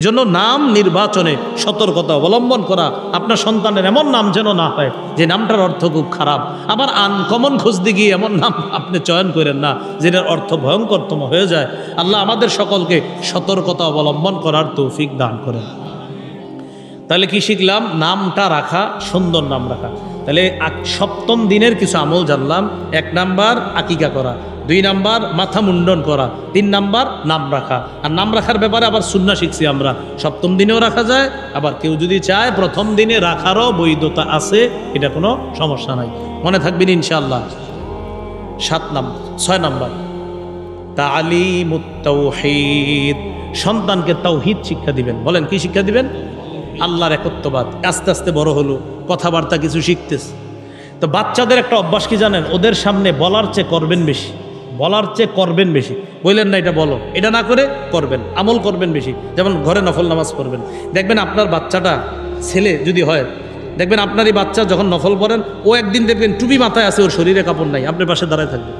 জন্য নাম নির্বাচনে সতর্কতা অবলম্বন করা। আপনার সন্তানের এমন নাম যেন না হয় যে নামটার অর্থ খুব খারাপ। আবার আনকমন খুঁজতে গিয়ে এমন নাম আপনি চয়ন করেন না যেটার অর্থ ভয়ঙ্করতম হয়ে যায়। আল্লাহ আমাদের সকলকে সতর্কতা অবলম্বন করার তৌফিক দান করেন। তাহলে কি শিখলাম? নামটা রাখা, সুন্দর নাম রাখা। তাহলে সপ্তম দিনের কিছু আমল জানলাম। 1 নাম্বার আকিকা করা, 2 নাম্বার মাথা মুন্ডন করা, 3 নাম্বার নাম রাখা। আর নাম রাখার ব্যাপারে আবার সুন্নাহ শিখছি আমরা। সপ্তম দিনেও রাখা যায়, আবার কেউ যদি চায় প্রথম দিনে রাখারও বৈধতা আছে, এটা কোনো সমস্যা নাই। মনে থাকবেন ইনশাআল্লাহ। 6 নাম্বার তালিমুত তাওহীদ, সন্তানকে তাওহীদ শিক্ষা দিবেন। বলেন কি শিক্ষা দিবেন? আল্লাহর একত্ববাদ। আস্তে আস্তে বড় হলো, কথাবার্তা কিছু শিখতেছে। তো বাচ্চাদের একটা অভ্যাস কি জানেন? ওদের সামনে বলার চেয়ে করবেন বেশি, বলার চেয়ে করবেন বেশি। বললেন না এটা বলো, এটা না করে করবেন, আমল করবেন বেশি। যেমন ঘরে নফল নামাজ পড়বেন, দেখবেন আপনার বাচ্চাটা ছেলে যদি হয়, দেখবেন আপনারই বাচ্চা যখন নফল পড়েন, ও একদিন দেখবেন টুপি মাথায় আছে, ওর শরীরে কাপড় নাই, আপনার পাশে দাঁড়ায় থাকবে।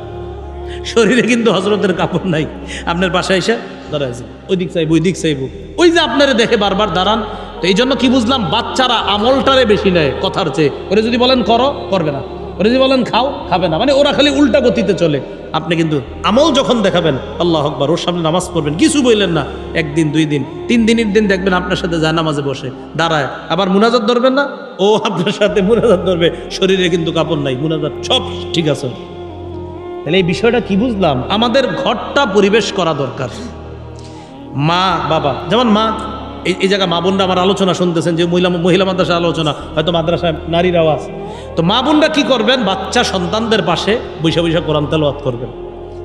শরীরে কিন্তু হজরতের কাপড় নাই, আপনার পাশে এসে দাঁড়ায় আছে, ওই দিক চাইব ওই দিক চাইব, ওই যে আপনারে দেখে বারবার দাঁড়ান। তো এই জন্য কি বুঝলাম? বাচ্চারা আমলটারে বেশি নেয় কথার চেয়ে। ওরা যদি বলেন করো, করবে না। ওরা যদি বলেন খাও, খাবে না। মানে ওরা খালি উল্টা গতিতে চলে। আপনি কিন্তু আমল যখন দেখাবেন, আল্লাহ আকবার, ওর সামনে নামাজ পড়বেন, কিছু বললেন না। 1 দিন 2 দিন 3 দিনের দিন দেখবেন আপনার সাথে যায় নামাজে বসে দাঁড়ায়। আবার মুনাজাত ধরবেন না, ও আপনার সাথে মুনাজাত ধরবে, শরীরে কিন্তু কাপড় নাই, মুনাজাত সব ঠিক আছে। তাহলে এই বিষয়টা কি বুঝলাম? আমাদের ঘরটা পরিবেশ করা দরকার। মা বাবা, যেমন মা, এই জায়গা মা বোনরা আমার আলোচনা শুনতেছেন, যে মহিলা মাদ্রাসা আলোচনা, হয়তো মাদ্রাসায় নারীরাও আছে। তো মা বোনরা কি করবেন? বাচ্চা সন্তানদের পাশে বৈশা বৈশা কোরআন তেলাওয়াত করবেন।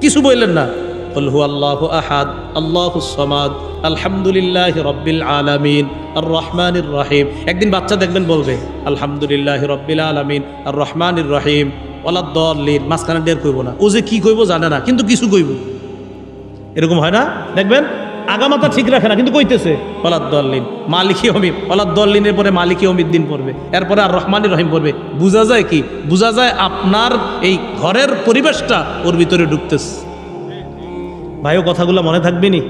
কিছু বললেন না, কুল হুয়াল্লাহু আহাদ আল্লাহুস সামাদ আলহামদুলিল্লাহি রাব্বিল আলামিন আর রহমানির রহিম। একদিন বাচ্চা দেখবেন বলবে আলহামদুলিল্লাহি রাব্বিল আলামিন আর রহমানির রহিম ওয়ালাদ-দাল্লিন, মাঝখানে ডের কইব না। ও যে কি কইব জানে না, কিন্তু কিছু কইব। এরকম হয় না? দেখবেন আগামাতা ঠিক রাখে না, কিন্তু কইতেছে ওয়ালাদ-দাল্লিন, মালিকি অমিদ, ওয়ালাদ-দাল্লিনের পরে মালিকি অমিদ্দিন পড়বে, এরপরে আর রহমানির রহিম পড়বে। বোঝা যায় কি? বোঝা যায় আপনার এই ঘরের পরিবেশটা ওর ভিতরে ঢুকতেছে। ভাইও কথাগুলো মনে থাকবেনি?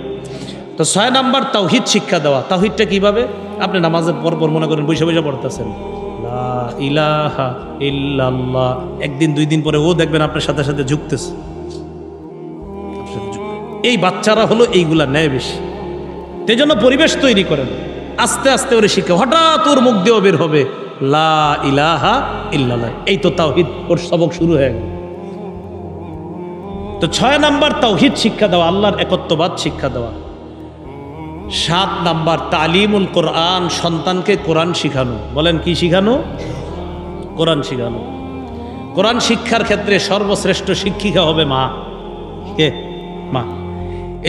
তো 6 নাম্বার তাওহীদ শিক্ষা দেওয়া। তাওহীদটা কিভাবে? আপনি নামাজের পর মনে করেন বৈশা বৈশা পড়তেছেন লা ইলাহা ইল্লাল্লাহ, 1 দিন 2 দিন পরে ও দেখবেন আপনার সাথে সাথে ঝুঁকতেছে। এই বাচ্চারা হলো এইগুলা নেয় বেশি। সেই জন্য পরিবেশ তৈরি করেন, আস্তে আস্তে ওরে শিক্ষা। হঠাৎ ওর মুখ দিয়েও বের হবে লা ইলাহা ইল্লাল্লাহ, এই তো তাওহীদ, ওর সবক শুরু হয়ে গেল। তো 6 নাম্বার তাওহীদ শিক্ষা দেওয়া, আল্লাহর একত্ববাদ শিক্ষা দেওয়া। 7 নাম্বার তালিমুল কোরআন, সন্তানকে কোরআন শিখানো। বলেন কি শিখানো? কোরআন শিখানো। কোরআন শিক্ষার ক্ষেত্রে সর্বশ্রেষ্ঠ শিক্ষিকা হবে মা। কে? মা।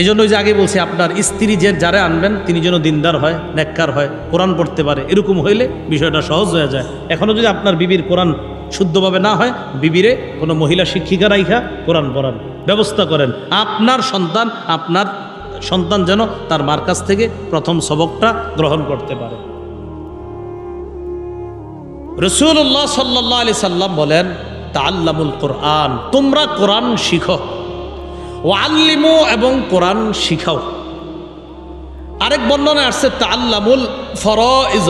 এই জন্য যে আগে বলছি, আপনার স্ত্রী যে যারা আনবেন তিনি যেন দিনদার হয়, নেককার হয়, কোরআন পড়তে পারে। এরকম হইলে বিষয়টা সহজ হয়ে যায়। এখনও যদি আপনার বিবির কোরআন শুদ্ধভাবে না হয়, বিবিরে কোনো মহিলা শিক্ষিকা রাইখা কোরআন পড়ান ব্যবস্থা করেন। আপনার সন্তান যেন তার মার কাছ থেকে প্রথম সবকটা গ্রহণ করতে পারে। রাসূলুল্লাহ সাল্লাল্লাহু আলাইহি সাল্লাম বলেন তাআল্লামুল কোরআন, তোমরা কোরআন শিখো, ওয়াল্লিমু, এবং কোরআন শিখাও। আরেক বর্ণনায় আসছে তাআল্লামুল ফরাইজ,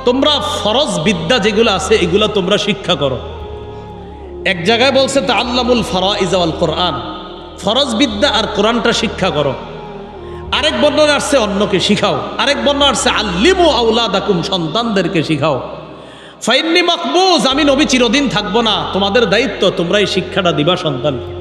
তোমরা ফরজ বিদ্যা যেগুলো আছে এগুলো তোমরা শিক্ষা করো। এক জায়গায় বলছে তাআল্লামুল ফরাইজ ওয়াল কোরআন, ফরজ বিদ্যা আর কোরআনটা শিক্ষা করো। আরেক বর্ণনায় আসছে অন্যকে শিখাও। আরেক বর্ণনায় আসছে আল্লিমু আওলাদাকুম, সন্তানদেরকে শিখাও। ফাইন্নি মাকবুজ, আমি নবী চিরদিন থাকবো না, তোমাদের দায়িত্ব তোমরা এই শিক্ষাটা দিবা সন্তানকে।